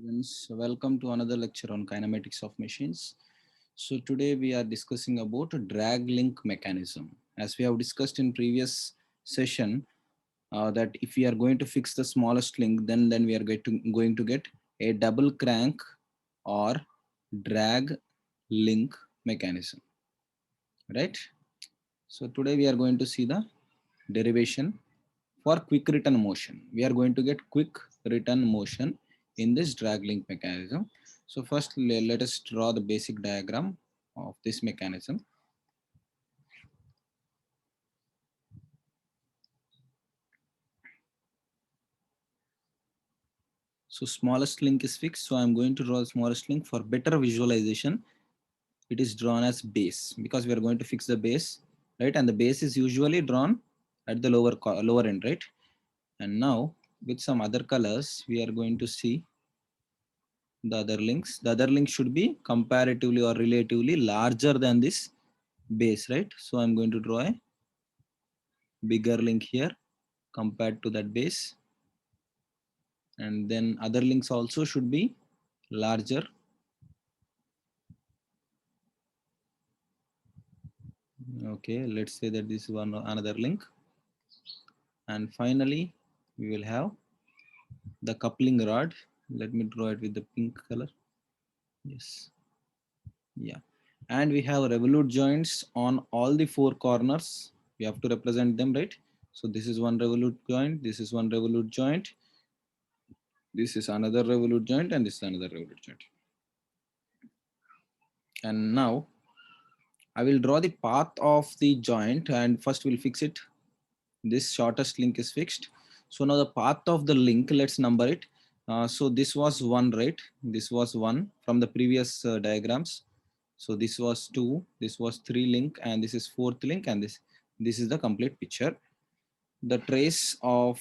Students, welcome to another lecture on kinematics of machines. So today we are discussing about a drag link mechanism. As we have discussed in previous session, that if we are going to fix the smallest link, then we are going to get a double crank or drag link mechanism, right? So today we are going to see the derivation for quick return motion. We are going to get quick return motion in this drag link mechanism. So first let us draw the basic diagram of this mechanism. So smallest link is fixed. So I'm going to draw the smallest link for better visualization. It is drawn as base because we are going to fix the base, right? And the base is usually drawn at the lower end, right? And now with some other colors, we are going to see the other links. The other link should be comparatively or relatively larger than this base, right? So I'm going to draw a bigger link here compared to that base. And then other links also should be larger. Okay, let's say that this is one another link. And finally, we will have the coupling rod. Let me draw it with the pink color. Yes. Yeah. And we have revolute joints on all the four corners. We have to represent them, right? So this is one revolute joint. This is one revolute joint. This is another revolute joint, and this is another revolute joint. And now I will draw the path of the joint, and first we'll fix it. This shortest link is fixed. So now the path of the link, let's number it. So this was one, right? This was one from the previous diagrams. So this was two, this was three link, and this is fourth link, and this is the complete picture. The trace of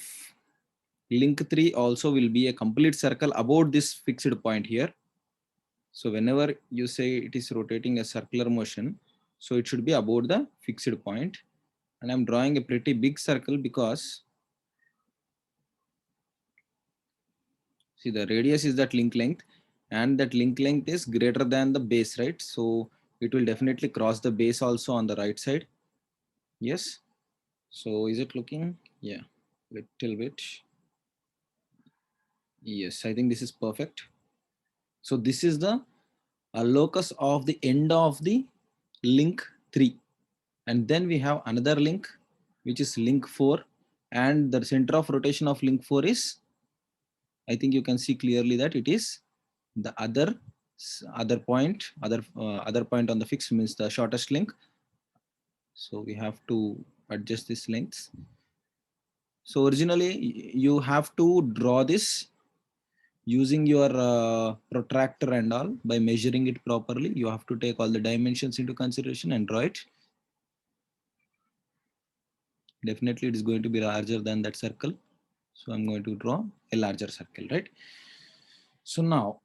link 3 also will be a complete circle about this fixed point here. So whenever you say it is rotating a circular motion, so it should be about the fixed point. And I'm drawing a pretty big circle because see the radius is that link length, and that link length is greater than the base, right? So it will definitely cross the base also on the right side. Yes. So is it looking? Yeah, little bit. Yes, I think this is perfect. So this is the locus of the end of the link 3. And then we have another link, which is link 4. And the center of rotation of link 4 is, I think you can see clearly that it is the other point, other point on the fix means the shortest link. So we have to adjust this length. So originally you have to draw this using your protractor and all. By measuring it properly, you have to take all the dimensions into consideration and draw it. Definitely it is going to be larger than that circle. So I'm going to draw a larger circle, right? So now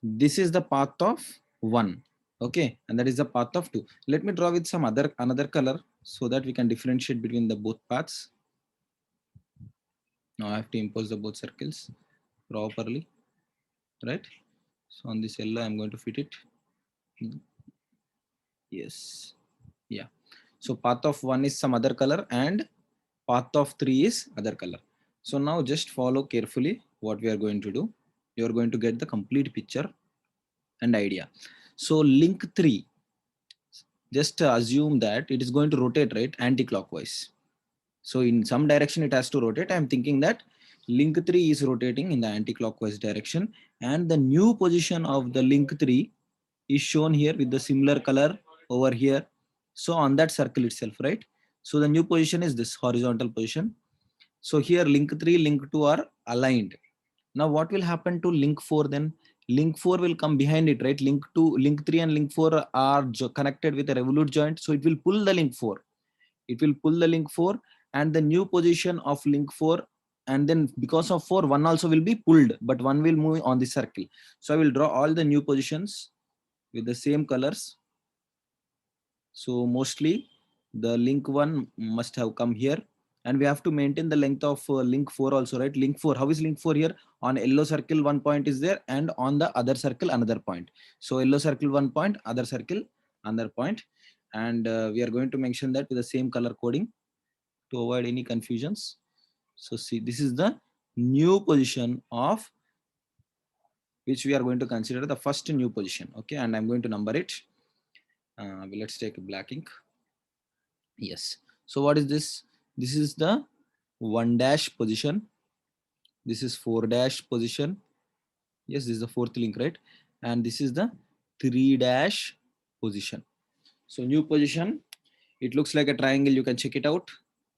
this is the path of 1. Okay, and that is the path of 2. Let me draw with some another color so that we can differentiate between the both paths. Now I have to impose the both circles properly, right? So on this yellow I'm going to fit it. Yes. Yeah. So path of 1 is some other color and path of 3 is other color. So now just follow carefully what we are going to do. You are going to get the complete picture and idea. So link 3, just assume that it is going to rotate, right, anti-clockwise. So in some direction it has to rotate. I'm thinking that link 3 is rotating in the anti-clockwise direction, and the new position of the link 3 is shown here with the similar color over here. So on that circle itself, right? So the new position is this horizontal position. So here link 3, link 2 are aligned. Now what will happen to link 4 then? Link 4 will come behind it, right? Link 2, link 3 and link 4 are connected with a revolute joint. So it will pull the link 4. It will pull the link 4 and the new position of link 4. And then because of 4, 1 also will be pulled, but 1 will move on the circle. So I will draw all the new positions with the same colors. So mostly the link 1 must have come here, And we have to maintain the length of link 4 also, right? Link 4, how is link 4 here? On yellow circle, one point is there, and on the other circle, another point. So yellow circle, one point, other circle, another point. And we are going to mention that with the same color coding to avoid any confusions. So see, this is the new position of which we are going to consider the first new position. Okay, and I'm going to number it. Let's take black ink. Yes. So what is this? This is the 1 dash position. This is 4 dash position. Yes, this is the fourth link, right? And this is the 3 dash position. So new position, it looks like a triangle. You can check it out.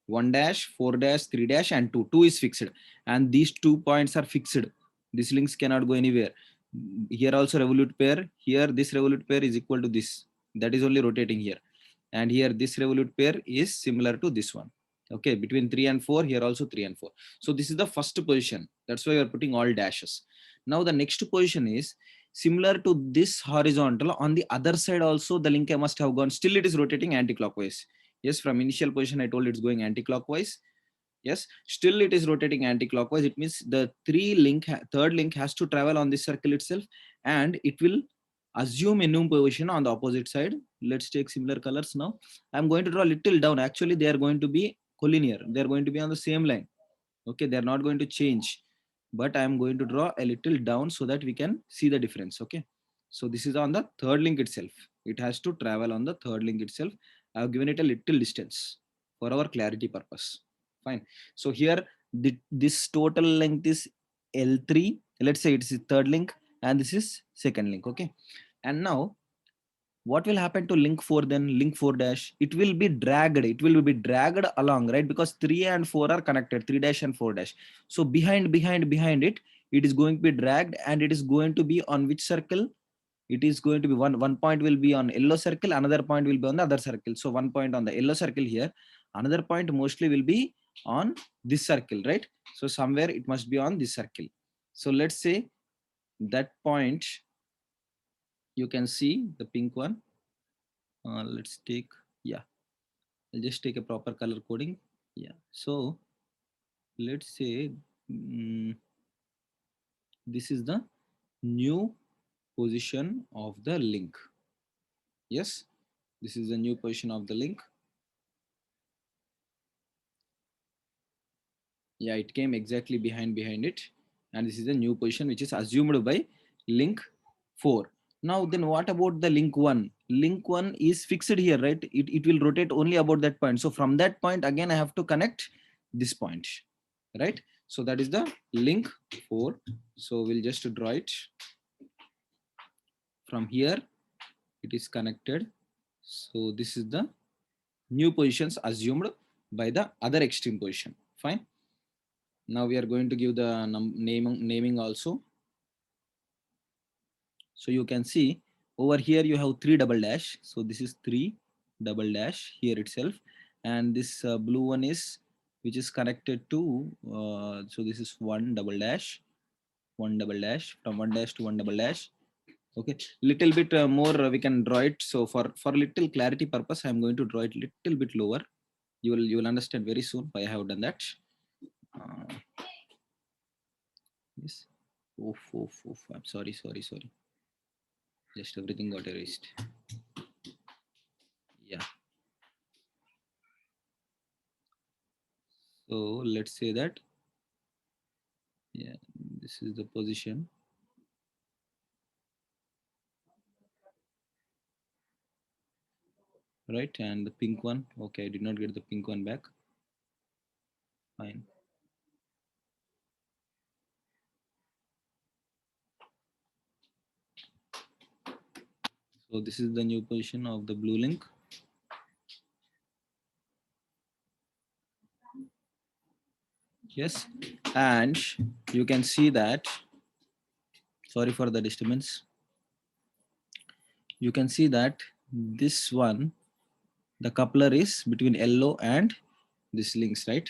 1 dash, 4 dash, 3 dash, and 2. 2 is fixed. And these 2 points are fixed. These links cannot go anywhere. Here also revolute pair. Here this revolute pair is equal to this. That is only rotating here. And here this revolute pair is similar to this one. Okay, between 3 and 4, here also 3 and 4. So this is the first position. That's why we are putting all dashes. Now the next position is similar to this horizontal. On the other side also the link must have gone. Still it is rotating anti-clockwise. Yes, from initial position I told it's going anti-clockwise. Yes, still it is rotating anti-clockwise. It means the third link has to travel on this circle itself, and it will assume a new position on the opposite side. Let's take similar colors now. I'm going to draw a little down. Actually, they are going to be collinear. They're going to be on the same line. Okay, they're not going to change, but I'm going to draw a little down so that we can see the difference. Okay, so this is on the third link itself. It has to travel on the third link itself. I've given it a little distance for our clarity purpose. Fine. So here this total length is L3. Let's say it's the third link and this is second link. Okay, and now what will happen to link 4 then? Link 4 dash, it will be dragged along, right? Because 3 and 4 are connected, 3 dash and 4 dash. So behind it is going to be dragged, and it is going to be on which circle? It is going to be one point will be on yellow circle, another point will be on the other circle. So one point on the yellow circle here, another point mostly will be on this circle, right? So somewhere it must be on this circle. So let's say that point, you can see the pink one. Let's take, yeah, I'll just take a proper color coding. Yeah, so let's say this is the new position of the link. Yes, this is the new position of the link. Yeah, it came exactly behind it, and this is the new position which is assumed by link 4. Now then what about the link 1? Link 1 is fixed here, right? It will rotate only about that point. So from that point again I have to connect this point, right? So that is the link 4. So we'll just draw it. From here it is connected. So this is the new positions assumed by the other extreme position. Fine. Now we are going to give the naming also. So you can see over here you have 3 double dash. So this is 3 double dash here itself, and this blue one is which is connected to so this is 1 double dash, 1 double dash, from 1 dash to 1 double dash. Okay, little bit more we can draw it. So for little clarity purpose, I am going to draw it little bit lower. You will understand very soon why I have done that. Yes. Oof, oof, oof. I'm sorry. Just everything got erased. Yeah. So let's say that, yeah, this is the position. Right, and the pink one. Okay, I did not get the pink one back. Fine. So this is the new position of the blue link. Yes, and you can see that, sorry for the disturbance. You can see that this one, the coupler is between yellow and this links, right?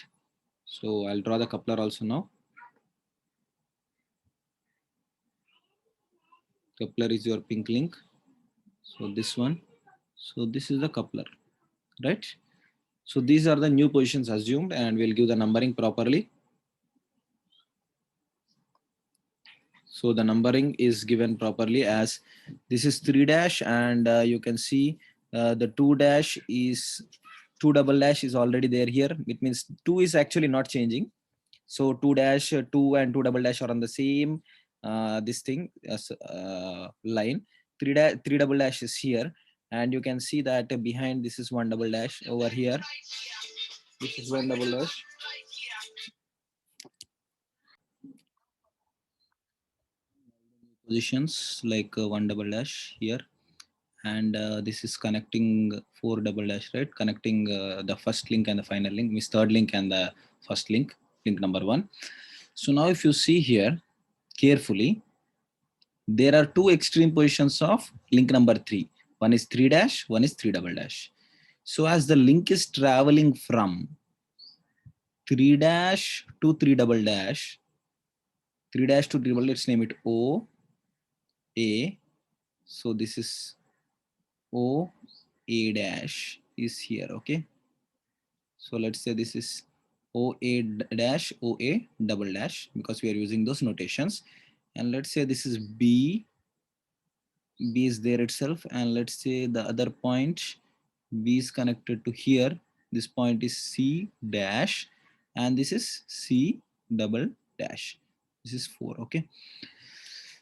So I'll draw the coupler also now. Coupler is your pink link. So this one. So this is the coupler, right? So these are the new positions assumed, and we'll give the numbering properly. So the numbering is given properly as this is 3 dash, and you can see the 2 dash is 2 double dash is already there here. It means 2 is actually not changing. So 2 dash, 2 and 2 double dash are on the same this thing as line. 3 double dash is here, and you can see that behind this is 1 double dash over here. This is 1 double dash. Positions like 1 double dash here, and this is connecting 4 double dash, right? Connecting the first link and the final link, means third link and the first link, link number 1. So now if you see here carefully, there are two extreme positions of link number 3. One is 3 dash, one is 3 double dash. So as the link is traveling from 3 dash to 3 double dash, 3 dash to 3 double, let's name it O A. So this is O A dash is here, okay? So let's say this is O A dash, O A double dash, because we are using those notations. And let's say this is B, B is there itself. And let's say the other point, B is connected to here. This point is C dash, and this is C double dash. This is 4, okay?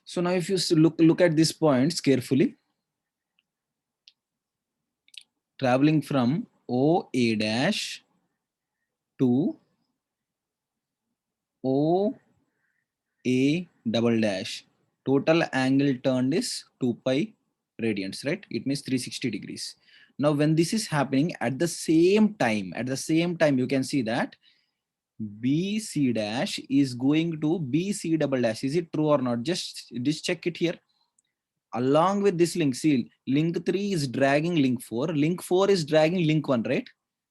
So now if you look at these points carefully, traveling from O A dash to O A double dash, total angle turned is 2 pi radians, right? It means 360 degrees. Now when this is happening at the same time, you can see that BC dash is going to BC double dash. Is it true or not? Just check it here. Along with this link, see, link 3 is dragging link 4. Link 4 is dragging link 1, right?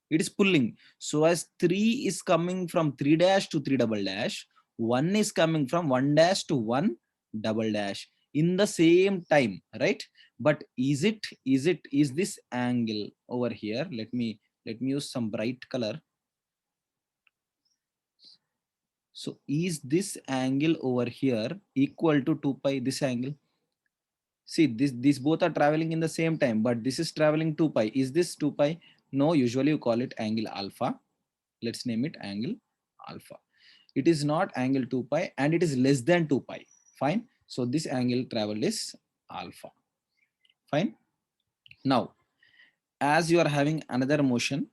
It is pulling. So as 3 is coming from 3 dash to 3 double dash, 1 is coming from 1 dash to 1 double dash in the same time, right? But is this angle over here? Let me use some bright color. So is this angle over here equal to 2 pi, this angle? See, these both are traveling in the same time, but this is traveling 2 pi. Is this 2 pi? No, usually you call it angle alpha. Let's name it angle alpha. It is not angle 2 pi, and it is less than 2 pi. Fine. So this angle traveled is alpha. Fine. Now, as you are having another motion,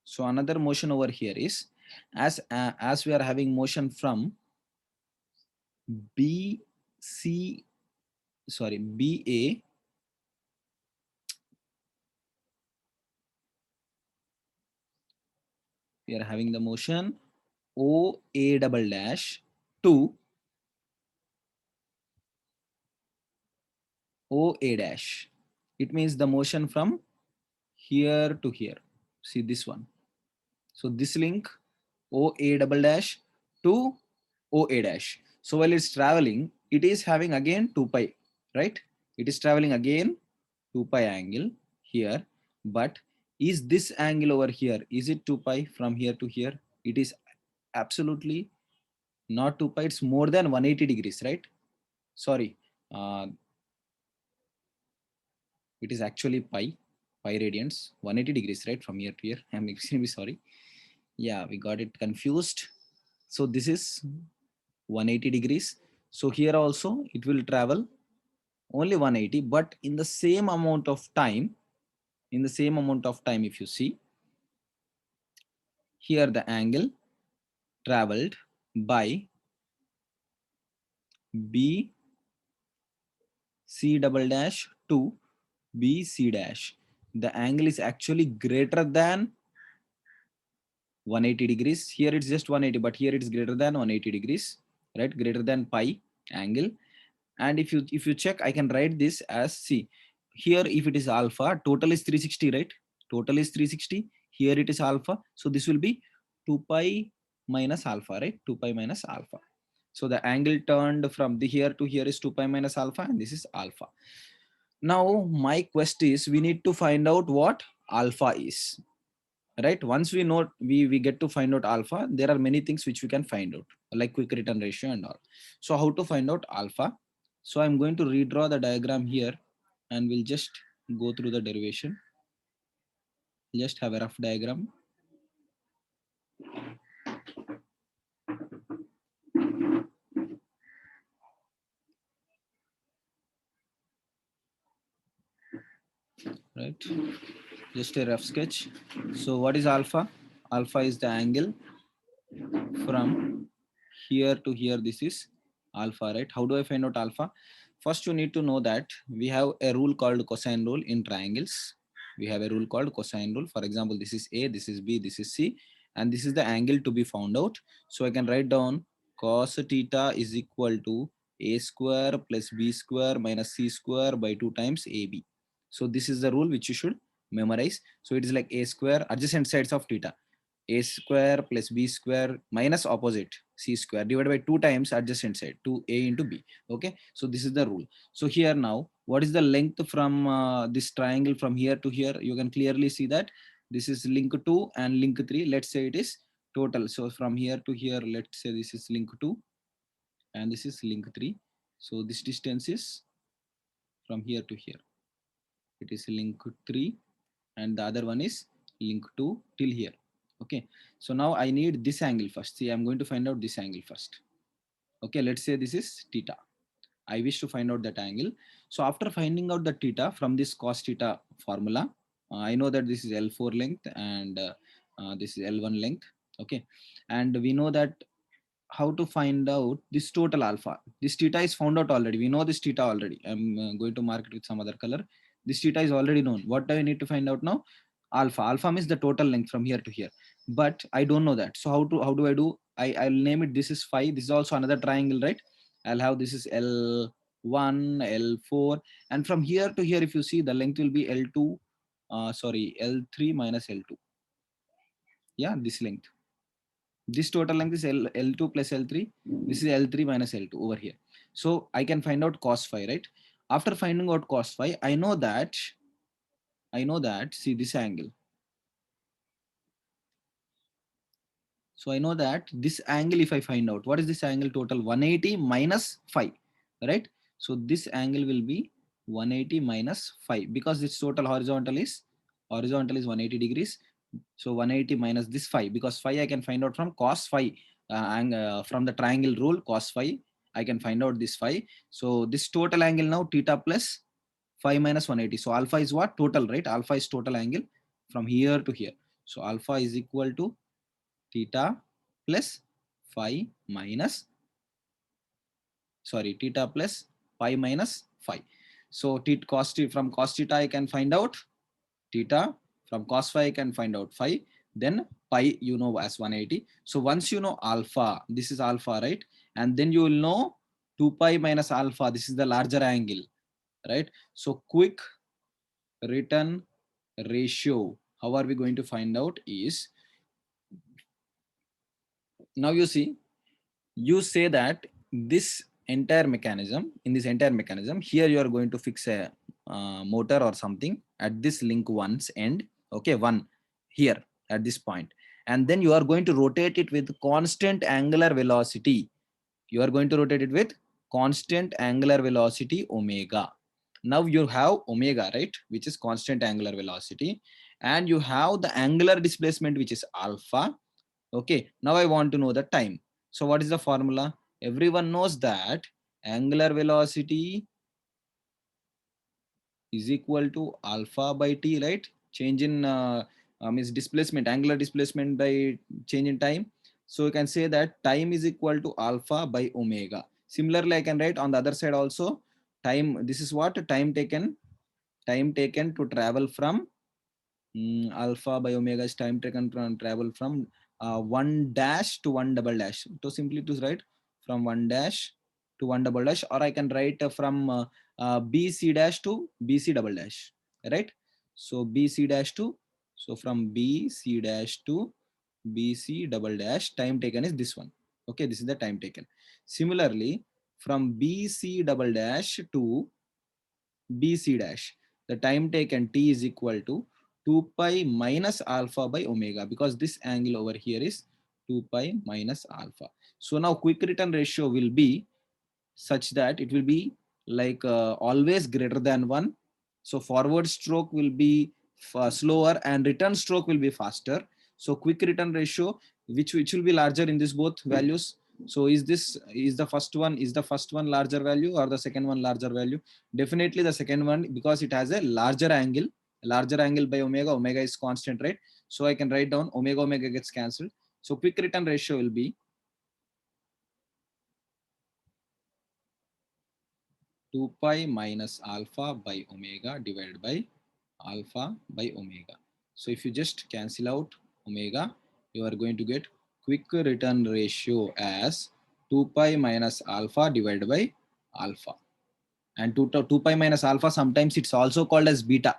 so another motion over here is as we are having motion from BA, we are having the motion OA double dash to OA dash. It means the motion from here to here. See this one. So this link OA double dash to OA dash. So while it's traveling, it is having again 2 pi, right? It is traveling again 2 pi angle here. But is this angle over here, is it 2 pi from here to here? It is absolutely not 2 pi. It's more than 180 degrees, right? Sorry. It is actually pi radians, 180 degrees, right? From here to here. I'm extremely sorry. Yeah, we got it confused. So this is 180 degrees. So here also it will travel only 180, but in the same amount of time, if you see here, the angle traveled by B C double dash to B C dash, the angle is actually greater than 180 degrees. Here it's just 180, but here it's greater than 180 degrees, right? Greater than pi angle. And if you check, I can write this as, see here, if it is alpha, total is 360, right? Total is 360. Here it is alpha, so this will be 2 pi minus alpha, right? 2 pi minus alpha. So the angle turned from the here to here is 2 pi minus alpha, and this is alpha. Now my quest is, we need to find out what alpha is, right? Once we know, we get to find out alpha, there are many things which we can find out, like quick return ratio and all. So how to find out alpha? So I'm going to redraw the diagram here, and we'll just go through the derivation. Just have a rough diagram. Right, just a rough sketch. So what is alpha? Alpha is the angle from here to here. This is alpha, right? How do I find out alpha? First, you need to know that we have a rule called cosine rule in triangles. We have a rule called cosine rule. For example, this is A, this is B, this is C, and this is the angle to be found out. So I can write down cos theta is equal to A square plus B square minus C square by 2 times AB. So this is the rule which you should memorize. So it is like A square adjacent sides of theta, A square plus B square minus opposite C square divided by 2 times adjacent side, 2A into B. Okay, so this is the rule. So here now, what is the length from this triangle from here to here? You can clearly see that this is link 2 and link 3. Let's say it is total. So from here to here, let's say this is link 2 and this is link 3. So this distance is from here to here. It is link 3 and the other one is link 2 till here. Okay, so now I need this angle first. See, I'm going to find out this angle first. Okay, let's say this is theta. I wish to find out that angle. So after finding out the theta from this cos theta formula, I know that this is L4 length and this is L1 length. Okay, and we know that how to find out this total alpha. This theta is found out already. We know this theta already. I'm going to mark it with some other color. This theta is already known. What do I need to find out now? Alpha. Alpha means the total length from here to here. But I don't know that. So how do I do? I'll name it. This is phi. This is also another triangle, right? I'll have this is L1, L4, and from here to here, if you see, the length will be L2. Sorry, L3 minus L2. Yeah, this length. This total length is L2 plus L3. This is L3 minus L2 over here. So I can find out cos phi, right? After finding out cos phi, I know that, see this angle. So I know that this angle, if I find out, what is this angle total? 180 minus phi, right? So this angle will be 180 minus phi because its total horizontal is 180 degrees. So 180 minus this phi, because phi I can find out from cos phi, and from the triangle rule cos phi, I can find out this phi. So this total angle now theta plus phi minus 180. So alpha is what? Total, right? Alpha is total angle from here to here. So alpha is equal to theta plus phi minus, sorry, theta plus pi minus phi. So from cos theta I can find out theta, from cos phi I can find out phi, then pi you know as 180. So once you know alpha, this is alpha, right? And then you will know 2 pi minus alpha, this is the larger angle, right? So quick return ratio, how are we going to find out is, now you see, you say that this entire mechanism, in this entire mechanism here, you are going to fix a motor or something at this link one's end. Okay, one here at this point, and then you are going to rotate it with constant angular velocity. You are going to rotate it with constant angular velocity omega. Now you have omega, right, which is constant angular velocity, and you have the angular displacement, which is alpha. Okay, now I want to know the time. So what is the formula? Everyone knows that angular velocity is equal to alpha by t, right? Change in means displacement, angular displacement by change in time. So you can say that time is equal to alpha by omega. Similarly, I can write on the other side also time. This is what time taken to travel from alpha by omega is time taken from travel from 1 dash to 1 double dash. So simply to write from 1 dash to 1 double dash, or I can write from BC dash to BC double dash, right? So BC dash to, so from BC dash to BC double dash, time taken is this one. Okay, this is the time taken. Similarly, from BC double dash to BC dash, the time taken T is equal to 2 pi minus alpha by omega, because this angle over here is 2 pi minus alpha. So now quick return ratio will be such that it will be like always greater than 1. So forward stroke will be slower and return stroke will be faster. So quick return ratio, which will be larger in this both values. So is the first one larger value or the second one larger value? Definitely the second one, because it has a larger angle. Larger angle by omega. Omega is constant, right? So I can write down omega gets cancelled. So quick return ratio will be 2 pi minus alpha by omega divided by alpha by omega. So if you just cancel out omega, you are going to get quick return ratio as 2 pi minus alpha divided by alpha. And 2 pi minus alpha, sometimes it's also called as beta.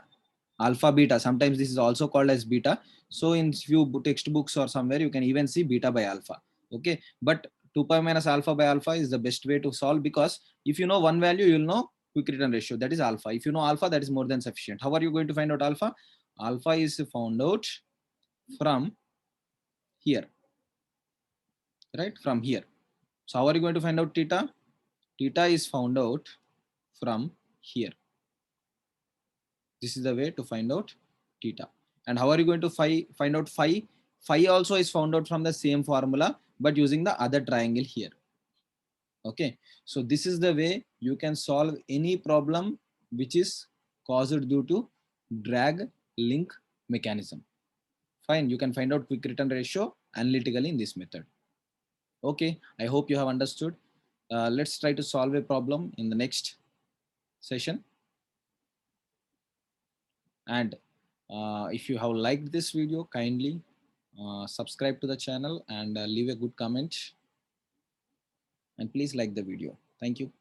Alpha beta, sometimes this is also called as beta. So in few textbooks or somewhere you can even see beta by alpha. Okay, but 2 pi minus alpha by alpha is the best way to solve, because if you know one value, you'll know quick return ratio, that is alpha. If you know alpha, that is more than sufficient. How are you going to find out alpha? Alpha is found out from here, right? From here. So how are you going to find out theta? Theta is found out from here. This is the way to find out theta. And how are you going to find out phi? Phi also is found out from the same formula, but using the other triangle here. Okay, so this is the way you can solve any problem which is caused due to drag link mechanism. Fine, you can find out quick return ratio analytically in this method. Okay, I hope you have understood. Let's try to solve a problem in the next session. And if you have liked this video, kindly subscribe to the channel and leave a good comment, and please like the video. Thank you.